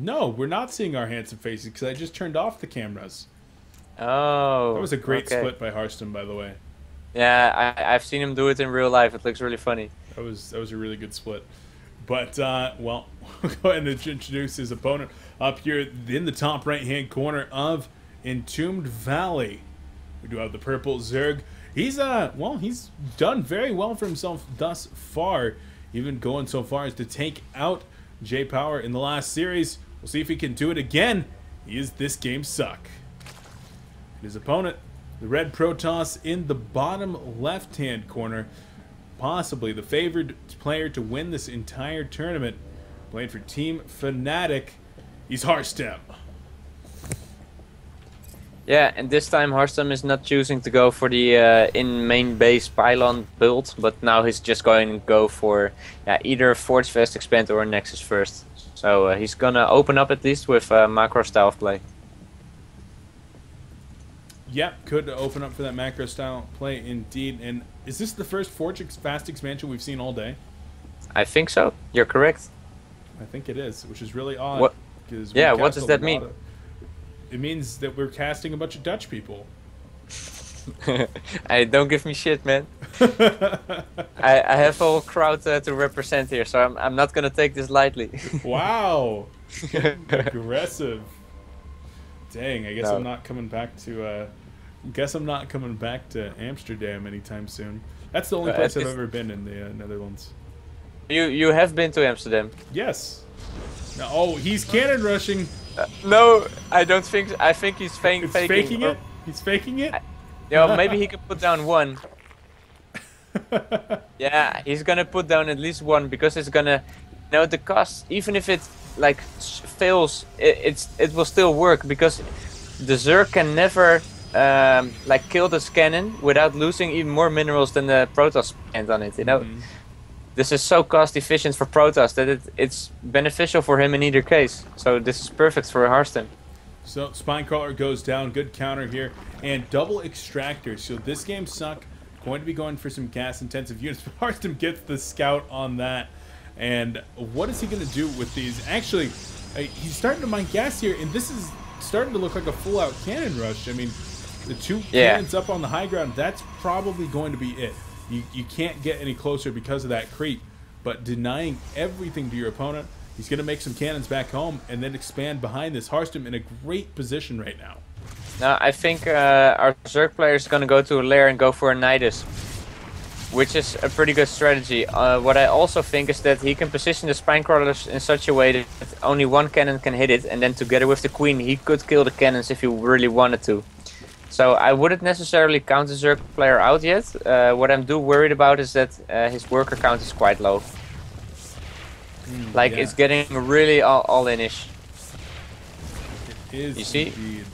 No, we're not seeing our handsome faces because I just turned off the cameras. That Oh, was a great okay. split by Harstem, by the way. Yeah, I've seen him do it in real life. It looks really funny. That was a really good split. But well, we'll go ahead and introduce his opponent up here in the top right-hand corner of Entombed Valley. We do have the purple Zerg. He's well, he's done very well for himself thus far, even going so far as to take out J Power in the last series. We'll see if he can do it again. He is ThisGameSuck. His opponent, the red Protoss in the bottom left-hand corner, possibly the favored player to win this entire tournament, playing for Team Fnatic. He's Harstem. Yeah, and this time Harstem is not choosing to go for the in main base pylon build, but now he's just going to go for either Forge Fest Expand or Nexus first. So he's gonna open up at least with macro style play. Yep, could open up for that macro style play indeed. And is this the first Forge Fast expansion we've seen all day? I think so. You're correct. I think it is, which is really odd. What? Because Yeah, what does that mean? It means that we're casting a bunch of Dutch people. Hey, don't give me shit, man. I have a whole crowd to represent here, so I'm not gonna take this lightly. Wow, aggressive. Dang, I guess No. I'm not coming back to. Guess I'm not coming back to Amsterdam anytime soon. That's the only place I've ever been in the Netherlands. You have been to Amsterdam? Yes. No, oh, he's cannon rushing. No, I don't think. I think he's faking. Faking it. He's faking it. Yeah, maybe he could put down one. Yeah, he's gonna put down at least one because it's gonna, the cost. Even if it like fails, it will still work because the Zerg can never like kill this cannon without losing even more minerals than the Protoss spent on it. This is so cost efficient for Protoss that it's beneficial for him in either case. So this is perfect for Harstem. So Spinecrawler goes down, good counter here, and double extractor. So ThisGameSuck going to be going for some gas intensive units. Harstem gets the scout on that. And what is he going to do with these? Actually, he's starting to mine gas here, and this is starting to look like a full-out cannon rush. I mean, the two cannons up on the high ground, that's probably going to be it. You can't get any closer because of that creep, but denying everything to your opponent, he's going to make some cannons back home and then expand behind this. Harstem in a great position right now. Now I think our Zerg player is going to go to a lair and go for a Nidus, which is a pretty good strategy. What I also think is that he can position the Spinecrawlers in such a way that only one cannon can hit it, and then together with the Queen he could kill the cannons if he really wanted to. So I wouldn't necessarily count the Zerg player out yet. What I'm worried about is that his worker count is quite low. Like it's getting really all-in-ish. It is you see? Indeed.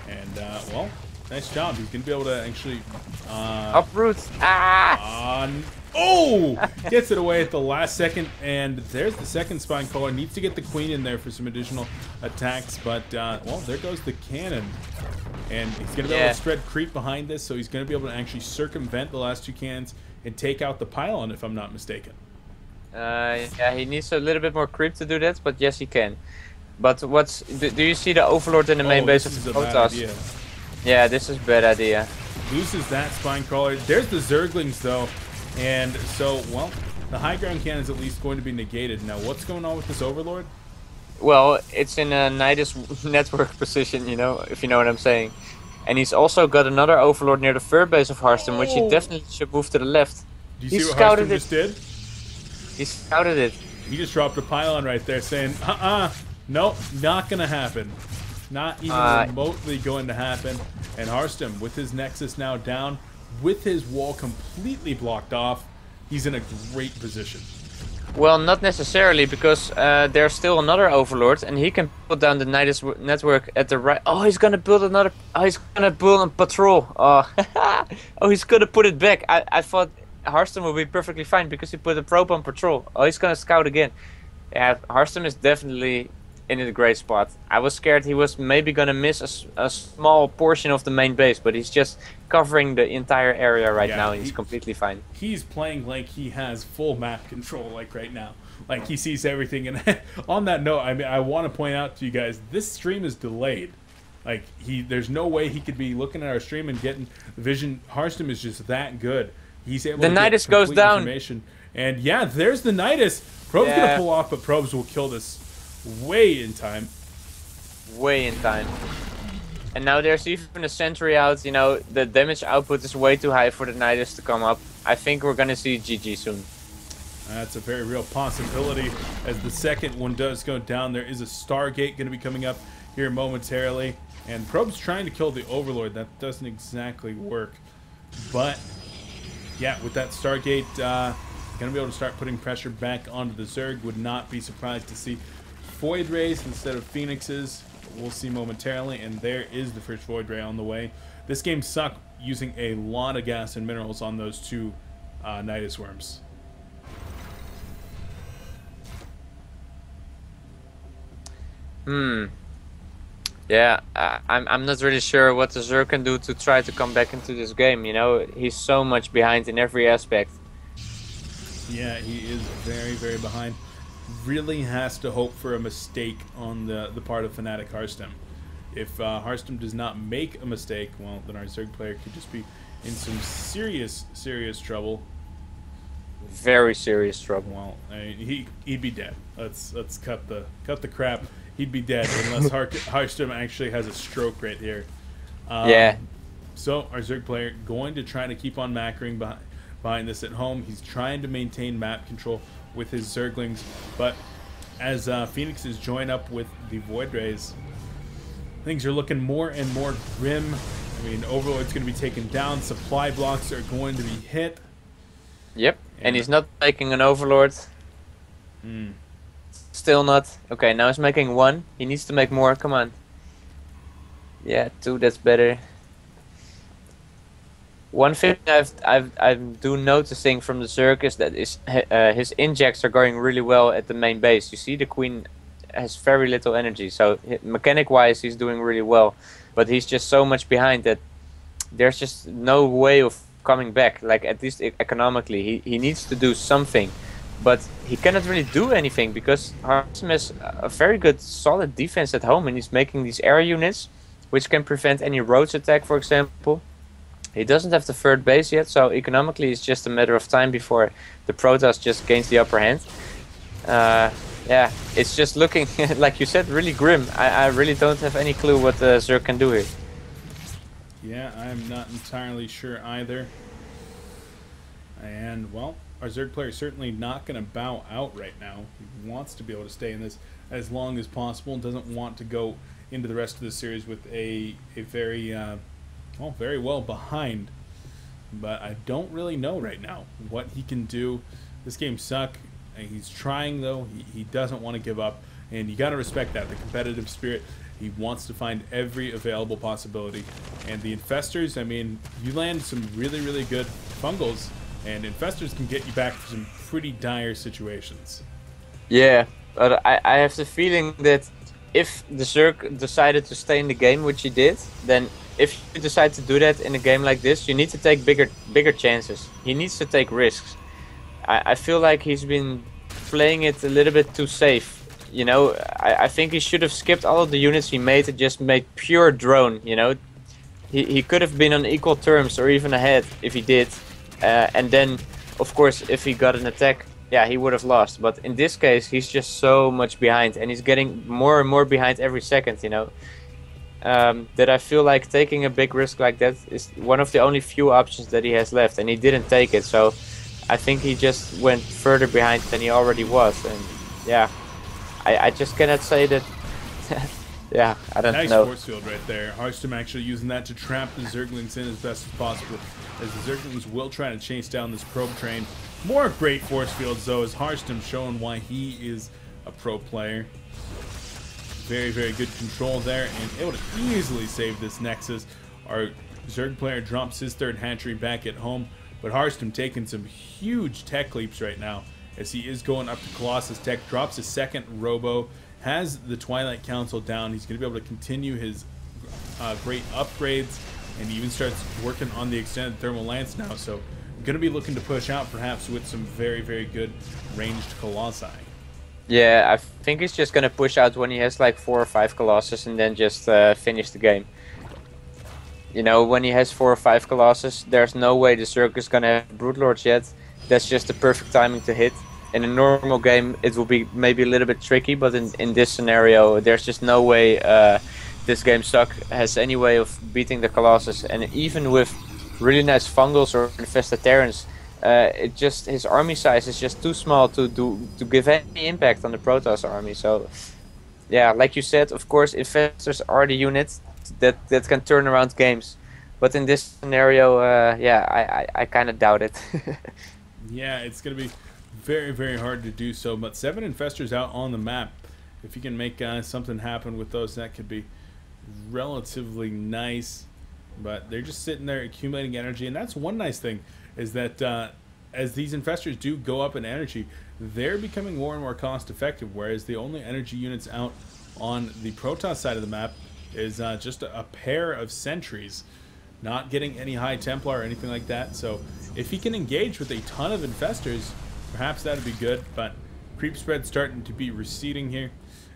And well, nice job. He's gonna be able to actually uproot. Oh! Gets it away at the last second, and there's the second Spinecrawler. Needs to get the Queen in there for some additional attacks, but well, there goes the cannon. And he's going to be able to spread creep behind this, so he's going to be able to actually circumvent the last two cannons and take out the pylon, if I'm not mistaken. Yeah, he needs a little bit more creep to do that, but yes, he can. But do you see the Overlord in the main base of the Protoss? Yeah, this is a bad idea. Loses that Spinecrawler. There's the Zerglings, though. And so, well, the high ground cannon is at least going to be negated. Now, what's going on with this Overlord? Well, it's in a Nidus network position, if you know what I'm saying. And he's also got another Overlord near the third base of Harstem, which he definitely should move to the left. Do you see what Harstem just did? He scouted it. He just dropped a pylon right there saying, nope, not going to happen. Not even remotely going to happen. And Harstem, with his Nexus now down, with his wall completely blocked off, he's in a great position. Well, not necessarily, because there's still another Overlord, and he can put down the Nidus network at the right. Oh, he's gonna build another. Oh, he's gonna build a patrol. Oh, oh, he's gonna put it back. I thought Harstem would be perfectly fine because he put a probe on patrol. Oh, he's gonna scout again. Yeah, Harstem is definitely in a great spot. I was scared he was maybe gonna miss a small portion of the main base, but he's just covering the entire area right now, and he's completely fine. He's playing like he has full map control, like right now. like he sees everything. And on that note, I mean, I want to point out to you guys, this stream is delayed. Like there's no way he could be looking at our stream and getting the vision. Harstem is just that good. He's able to get Nidus goes down. Information. And yeah, there's the Nidus. Probe's gonna pull off, but Probes will kill this way in time. Way in time. And now there's even a sentry out. You know, the damage output is way too high for the Nidus to come up. I think we're gonna see GG soon. That's a very real possibility. As the second one does go down, there is a Stargate going to be coming up here momentarily. And Probe's trying to kill the Overlord. That doesn't exactly work. But, yeah, with that Stargate, going to be able to start putting pressure back onto the Zerg. Would not be surprised to see Void Rays instead of Phoenixes. We'll see momentarily. And there is the first Void Ray on the way. This game suck using a lot of gas and minerals on those two Nidus Worms. Yeah, I'm not really sure what the Zerg can do to try to come back into this game, you know? He's so much behind in every aspect. Yeah, he is very, very behind. Really has to hope for a mistake on the part of FnticHarstem. If Harstem does not make a mistake, well, then our Zerg player could just be in some serious, serious trouble. Very serious trouble. Well, I mean, he'd be dead. Let's cut the crap. He'd be dead unless Harstem actually has a stroke right here. Yeah. So our Zerg player going to try to keep on macroing behind this at home. He's trying to maintain map control with his Zerglings, but as Phoenixes join up with the Void Rays, things are looking more and more grim. I mean, Overlord's going to be taken down. Supply blocks are going to be hit. Yep, and he's not making an Overlord. Still not. Okay, now he's making 1. He needs to make more. Come on. Yeah, 2. That's better. One thing I'm noticing from the Zerg is that his injects are going really well at the main base. You see, the Queen has very little energy, so mechanic-wise he's doing really well. But he's just so much behind that there's just no way of coming back. Like, at least economically, he needs to do something. But he cannot really do anything because Harstem has a very good, solid defense at home, and he's making these air units, which can prevent any roads attack, for example. He doesn't have the third base yet, so economically it's just a matter of time before the Protoss just gains the upper hand. Yeah, it's just looking, like you said, really grim. I really don't have any clue what the Zerg can do here. Yeah, I'm not entirely sure either. And, well, our Zerg player is certainly not going to bow out right now. He wants to be able to stay in this as long as possible and doesn't want to go into the rest of the series with a very, well, very well behind. But I don't really know right now what he can do. This game suck. He's trying, though. He doesn't want to give up. And you got to respect that, the competitive spirit. He wants to find every available possibility. And the Infestors, I mean, you land some really, really good fungals, and Infestors can get you back to some pretty dire situations. Yeah, but I have the feeling that if the Zerg decided to stay in the game, which he did, then if you decide to do that in a game like this, you need to take bigger chances. He needs to take risks. I feel like he's been playing it a little bit too safe. You know, I think he should have skipped all of the units he made and just made pure drone, you know. He could have been on equal terms or even ahead if he did. And then, of course, if he got an attack, yeah, he would have lost. But in this case, he's just so much behind, and he's getting more and more behind every second, you know. That I feel like taking a big risk like that is one of the only few options that he has left, and he didn't take it. So I think he just went further behind than he already was. And yeah, I just cannot say that. Yeah, I don't know. Nice force field right there. Harstem actually using that to trap the Zerglings in as best as possible, as the Zerglings will try to chase down this probe train. More great force fields, though, as Harstem showing why he is a pro player. Very, very good control there, and able to easily save this Nexus. Our Zerg player drops his third hatchery back at home, but Harstem taking some huge tech leaps right now, as he is going up to Colossus Tech, drops his second Robo, has the Twilight Council down. He's going to be able to continue his great upgrades, and he even starts working on the extended thermal lance now. So going to be looking to push out perhaps with some very, very good ranged Colossi. Yeah, I think he's just gonna push out when he has like 4 or 5 Colossus and then just finish the game. You know, when he has 4 or 5 Colossus, there's no way the Zerg is gonna have Broodlords yet. That's just the perfect timing to hit. In a normal game, it will be maybe a little bit tricky, but in this scenario, there's just no way ThisGameSuck has any way of beating the Colossus. And even with really nice Fungals or infested Terrans, his army size is just too small to give any impact on the Protoss army. So yeah, like you said, of course, Infestors are the units that can turn around games. But in this scenario, yeah, I kind of doubt it. Yeah, it's going to be very, very hard to do so. But 7 Infestors out on the map. If you can make something happen with those, that could be relatively nice. But they're just sitting there accumulating energy. And that's one nice thing, is that as these Infestors do go up in energy, they're becoming more and more cost effective. Whereas the only energy units out on the Protoss side of the map is just a pair of sentries. Not getting any high Templar or anything like that. So if he can engage with a ton of Infestors, perhaps that would be good. But creep spread starting to be receding here,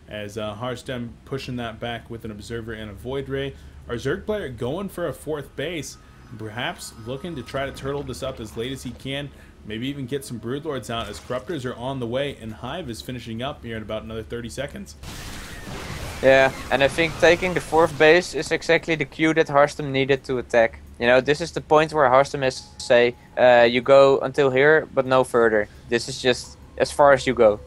as Harstem pushing that back with an Observer and a Void Ray. Our Zerg player going for a 4th base, perhaps looking to try to turtle this up as late as he can. Maybe even get some Broodlords out, as Corruptors are on the way and Hive is finishing up here in about another 30 seconds. Yeah, and I think taking the 4th base is exactly the cue that Harstem needed to attack. You know, this is the point where Harstem has to say, you go until here, but no further. This is just as far as you go.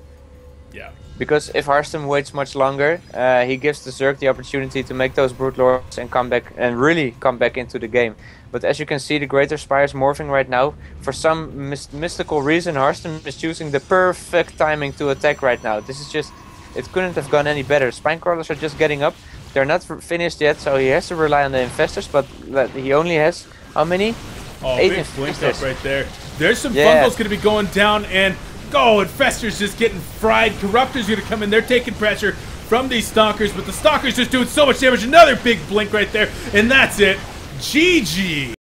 Yeah. Because if Harstem waits much longer, he gives the Zerg the opportunity to make those Broodlords and come back and really come back into the game. But as you can see, the Greater Spire is morphing right now. For some mystical reason, Harstem is choosing the perfect timing to attack right now. This is just... It couldn't have gone any better. Spinecrawlers are just getting up. They're not finished yet, so he has to rely on the Infestors, but he only has, how many? Oh, 8 big blink Infestors. up right there. There's some Fungals going to be going down, and Infestors just getting fried. Corruptors going to come in. They're taking pressure from these Stalkers, but the Stalkers just doing so much damage. Another big blink right there, and that's it. GG.